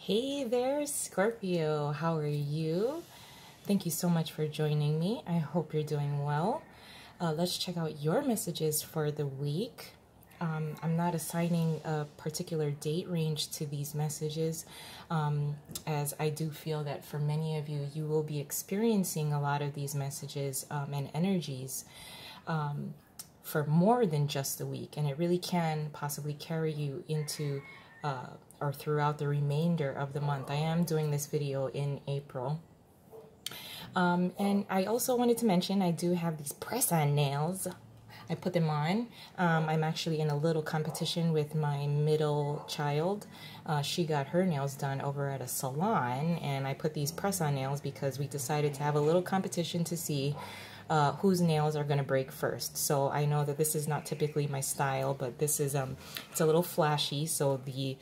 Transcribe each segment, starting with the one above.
Hey there, Scorpio. How are you? Thank you so much for joining me. I hope you're doing well. Let's check out your messages for the week. I'm not assigning a particular date range to these messages, as I do feel that for many of you, you will be experiencing a lot of these messages and energies for more than just a week, and it really can possibly carry you into or throughout the remainder of the month. I am doing this video in April. And I also wanted to mention I do have these press-on nails. I put them on. I'm actually in a little competition with my middle child. She got her nails done over at a salon, and I put these press-on nails because we decided to have a little competition to see whose nails are going to break first. So I know that this is not typically my style, but this is it's a little flashy, so the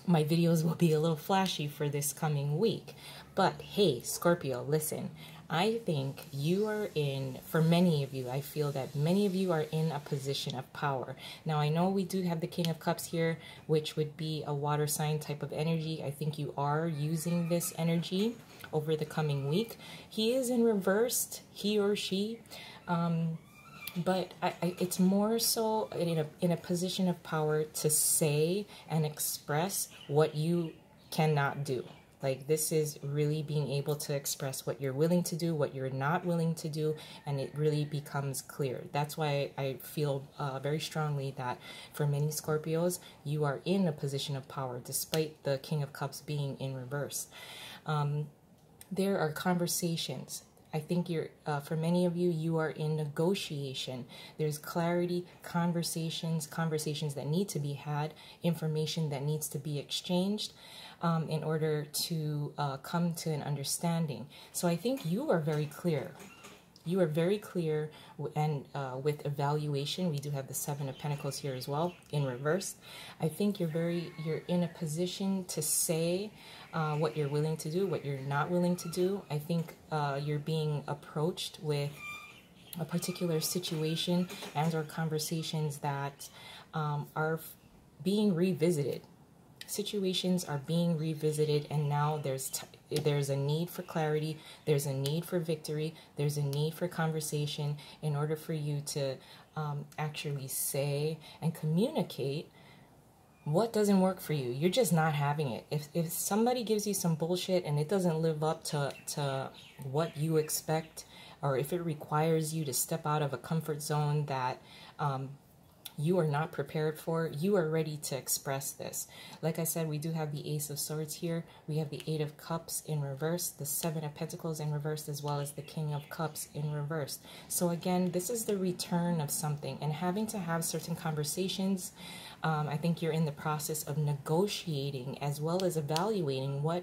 my videos will be a little flashy for this coming week. But hey, Scorpio, listen, I think you are in, for many of you, I feel that many of you are in a position of power. Now, I know we do have the King of Cups here, which would be a water sign type of energy. I think you are using this energy over the coming week. He is in reversed, he or she, but it's more so in a position of power to say and express what you cannot do. Like, this is really being able to express what you're willing to do, what you're not willing to do, and it really becomes clear. That's why I feel very strongly that for many Scorpios, you are in a position of power, despite the King of Cups being in reverse. There are conversations. I think for many of you, you are in negotiation. There's clarity, conversations that need to be had, information that needs to be exchanged in order to come to an understanding. So I think you are very clear. You are very clear, and with evaluation, we do have the Seven of Pentacles here as well in reverse. I think you're in a position to say what you're willing to do, what you're not willing to do. I think you're being approached with a particular situation and or conversations that are being revisited. Situations are being revisited, and now there's a need for clarity, there's a need for victory, there's a need for conversation in order for you to actually say and communicate what doesn't work for you. You're just not having it. If somebody gives you some bullshit and it doesn't live up to what you expect, or if it requires you to step out of a comfort zone that you are not prepared for, you are ready to express this. Like I said, we do have the Ace of Swords here. We have the Eight of Cups in reverse, the Seven of Pentacles in reverse, as well as the King of Cups in reverse. So again, this is the return of something, and having to have certain conversations. I think you're in the process of negotiating as well as evaluating what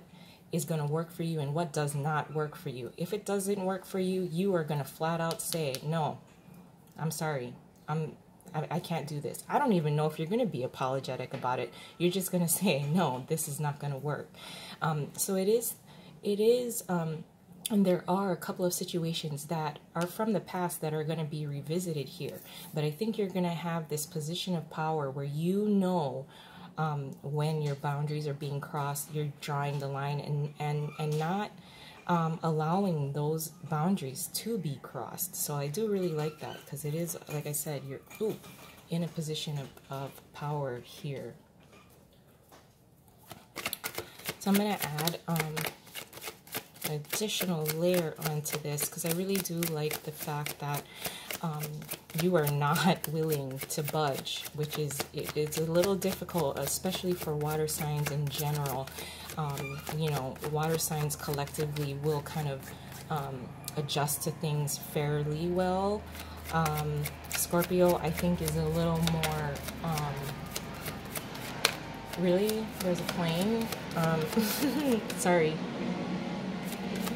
is going to work for you and what does not work for you. If it doesn't work for you, you are going to flat out say, no, I'm sorry, I can't do this. I don't even know if you're going to be apologetic about it. You're just going to say, no, this is not going to work. So it is, and there are a couple of situations that are from the past that are going to be revisited here. But I think you're going to have this position of power where you know when your boundaries are being crossed, you're drawing the line and not allowing those boundaries to be crossed. So I do really like that, because it is, like I said, you're in a position of power here. So I'm going to add an additional layer onto this, because I really do like the fact that you are not willing to budge, which is, it's a little difficult, especially for water signs in general. You know, water signs collectively will kind of adjust to things fairly well. Scorpio, I think, is a little more, really? There's a plane? Sorry.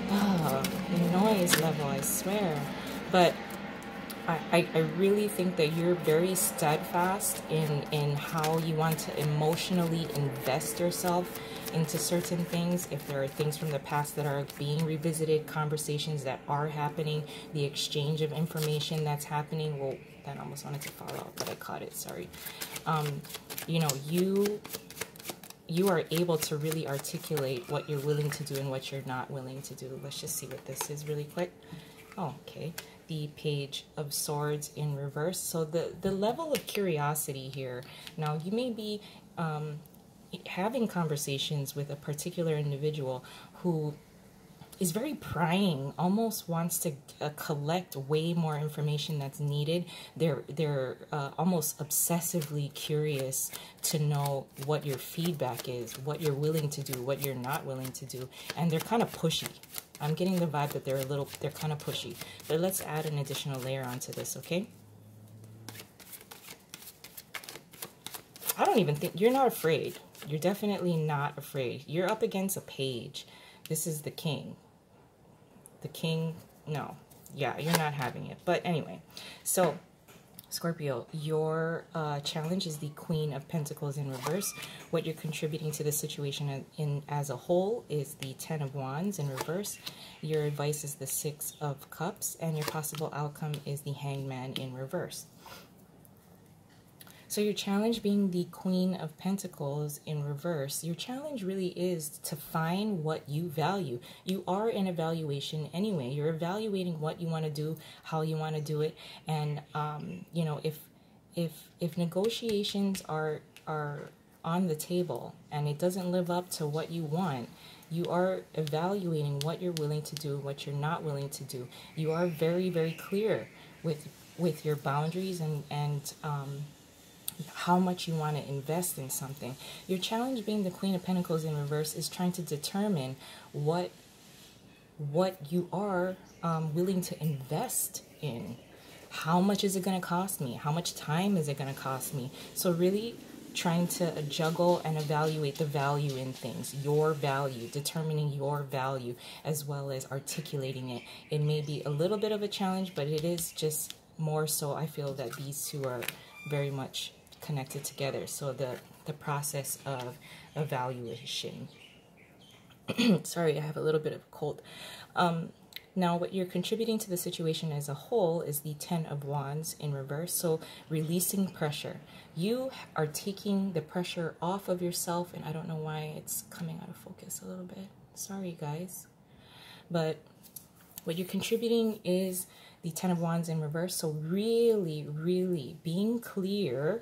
Oh, the noise level, I swear. But I really think that you're very steadfast in how you want to emotionally invest yourself into certain things. If there are things from the past that are being revisited, conversations that are happening, the exchange of information that's happening. Well, that almost wanted to fall out, but I caught it, sorry. You know, you are able to really articulate what you're willing to do and what you're not willing to do. Let's just see what this is really quick. Oh, okay. The Page of Swords in reverse. So the level of curiosity here. Now, you may be having conversations with a particular individual who is very prying, almost wants to collect way more information that's needed. They're almost obsessively curious to know what your feedback is, what you're willing to do, what you're not willing to do, and they're kind of pushy. I'm getting the vibe that they're kind of pushy. But let's add an additional layer onto this, okay? I don't even think, you're not afraid. You're definitely not afraid. You're up against a page. This is the king. The king, no. Yeah, you're not having it. But anyway, so Scorpio, your challenge is the Queen of Pentacles in reverse. What you're contributing to the situation as a whole is the Ten of Wands in reverse. Your advice is the Six of Cups, and your possible outcome is the Hanged Man in reverse. So your challenge being the Queen of Pentacles in reverse, your challenge really is to find what you value. You are in evaluation anyway. You're evaluating what you want to do, how you want to do it, and you know, if negotiations are on the table and it doesn't live up to what you want, you are evaluating what you're willing to do, what you're not willing to do. You are very, very clear with your boundaries and how much you want to invest in something. Your challenge being the Queen of Pentacles in reverse is trying to determine what you are willing to invest in. How much is it going to cost me? How much time is it going to cost me? So really trying to juggle and evaluate the value in things, your value, determining your value, as well as articulating it. It may be a little bit of a challenge, but it is just more so I feel that these two are very much connected together. So the process of evaluation. Sorry, I have a little bit of a cold. Now, what you're contributing to the situation as a whole is the Ten of Wands in reverse. So releasing pressure. You are taking the pressure off of yourself, and I don't know why it's coming out of focus a little bit. Sorry, guys. But what you're contributing is the Ten of Wands in reverse. So really, really being clear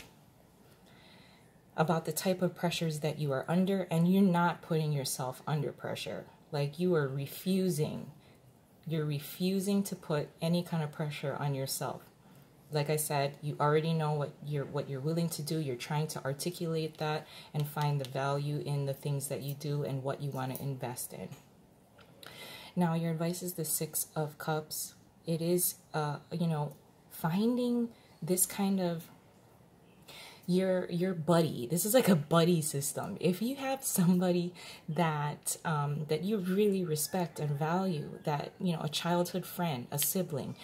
about the type of pressures that you are under, and you're not putting yourself under pressure. Like you are refusing. You're refusing to put any kind of pressure on yourself. Like I said, you already know what you're willing to do. You're trying to articulate that and find the value in the things that you do and what you want to invest in. Now, your advice is the Six of Cups. It is, you know, finding this kind of your buddy. This is like a buddy system. If you have somebody that that you really respect and value, that, you know, a childhood friend, a sibling,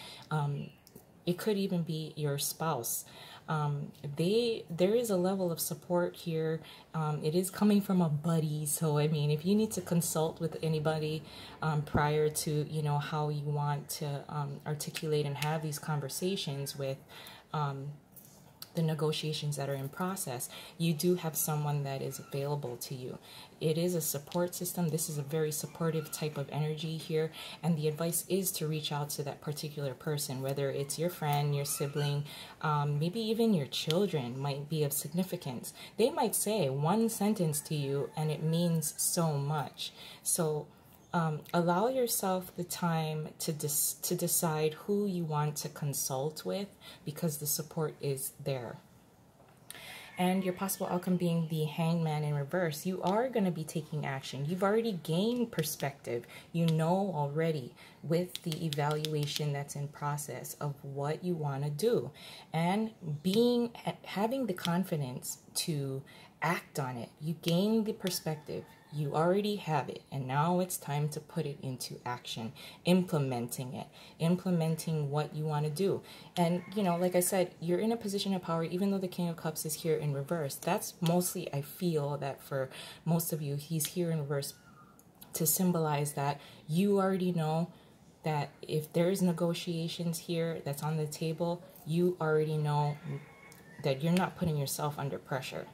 it could even be your spouse. There is a level of support here. It is coming from a buddy. So, I mean, if you need to consult with anybody prior to, you know, how you want to articulate and have these conversations with the negotiations that are in process, you do have someone that is available to you. It is a support system. This is a very supportive type of energy here, and the advice is to reach out to that particular person, whether it's your friend, your sibling, maybe even your children might be of significance. They might say one sentence to you and it means so much. So allow yourself the time to decide who you want to consult with, because the support is there. And your possible outcome being the Hanged Man in reverse, you are going to be taking action. You've already gained perspective. You know already with the evaluation that's in process of what you want to do, and having the confidence to act on it. You gain the perspective. You already have it, and now it's time to put it into action, implementing it, implementing what you want to do. And, you know, like I said, you're in a position of power, even though the King of Cups is here in reverse. That's mostly, I feel that for most of you, he's here in reverse to symbolize that you already know that if there's negotiations here that's on the table, you already know that you're not putting yourself under pressure.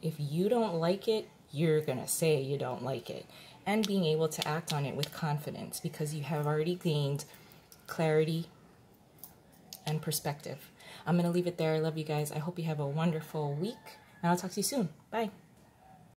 If you don't like it, you're going to say you don't like it. And being able to act on it with confidence because you have already gained clarity and perspective. I'm going to leave it there. I love you guys. I hope you have a wonderful week, and I'll talk to you soon. Bye.